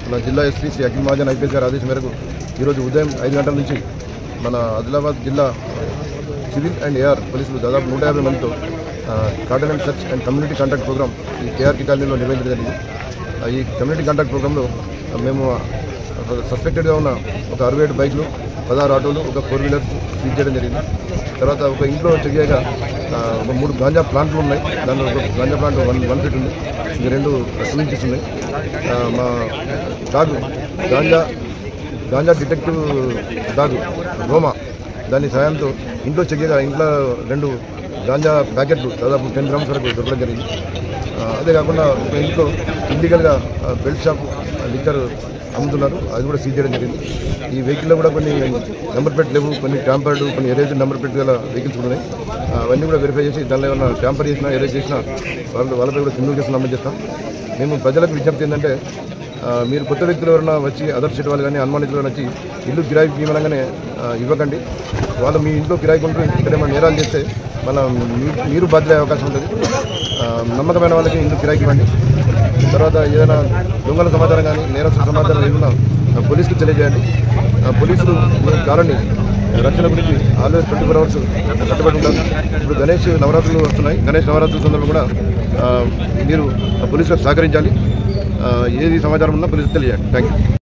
మన జిల్లా SP Shri Akhil Mahajan IPS గారి ఆదేశం మేరకు ఈరోజు ఉదయం 5 గంటల నుంచి మన ఆదిలాబాద్ జిల్లా సివిల్ అండ్ ఏఆర్ పోలీసులు దాదాపు 150 మందితో cordon and search and community contact program ఈ కేఆర్టీ కాలనీలో నిర్వహించడం జరిగింది. ఈ కమ్యూనిటీ కాంటాక్ట్ ప్రోగ్రాంలో మేము సస్పెక్టెడ్గా ఉన్న ఒక 67 బైక్లు, 16 ఆటోలు, ఒక 4 వీలర్స్ సీజ్ చేయడం జరిగింది. తర్వాత ఒక ఇంట్లో చెక్ చేయగా 3 గాంజా ప్లాంట్లు ఉన్నాయి. దానిలో ఒక గాంజా ప్లాంట్ 1 ఫీట్ ఉంది, ఇంకా 2 స్వించెస్ ఉన్నాయి. మా డాగ్ గాంజా డిటెక్టివ్ డాగ్ రోమా దాని సహాయంతో ఇంట్లో చెక్ చేయగా ఇంట్లో 2 గాంజా ప్యాకెట్లు దాదాపు 10 గ్రామ్స్ వరకు దొరకడం జరిగింది. అదే కాకుండా ఒక ఇంట్లో ఇల్లీగల్గా బెల్ట్ షాప్ లిక్కర్ అమ్ముతున్నారు, అది కూడా సీజ్ చేయడం జరిగింది. ఈ వెహికల్లో కూడా కొన్ని నెంబర్ ప్లేట్ లేవు, కొన్ని ట్యాంపర్డ్, కొన్ని ఎరేజ్ నెంబర్ ప్లేట్ గల వెహికల్స్ ఉన్నాయి. అవన్నీ కూడా వెరిఫై చేసి దానిలో ఏమైనా ట్యాంపర్ చేసినా, ఎరేజ్ చేసినా వాళ్ళపై కూడా క్రిమినల్ కేసులు నమోదు చేస్తాం. మేము ప్రజలకు విజ్ఞప్తి ఏంటంటే, మీరు కొత్త వ్యక్తులు ఎవరైనా వచ్చి అదర్ స్టేట్ వాళ్ళు కానీ అనుమానితులు వచ్చి ఇల్లు కిరాయికి ఇవ్వనంగానే ఇవ్వకండి. వాళ్ళు మీ ఇంట్లో కిరాయికి ఉంటూ ఇక్కడ ఏమైనా నేరాలు చేస్తే మళ్ళీ మీరు బాధ్యత అవకాశం ఉంటుంది. నమ్మకమైన వాళ్ళకి ఇల్లు కిరాయికి ఇవ్వండి. తర్వాత ఏదైనా దొంగల సమాచారం కానీ నేరస్తుల సమాచారం ఏదైనా పోలీసుకు తెలియజేయండి. పోలీసులు మీ కాలనీ రక్షణ గురించి ఆల్వేస్ 24 అవర్స్ కట్టుబడి ఉంటారు. ఇప్పుడు గణేష్ నవరాత్రులు వస్తున్నాయి. గణేష్ నవరాత్రుల సందర్భంగా కూడా మీరు పోలీసులకు సహకరించాలి. ఏది సమాచారం ఉన్నా పోలీసుకు తెలియజేయండి. Thank you.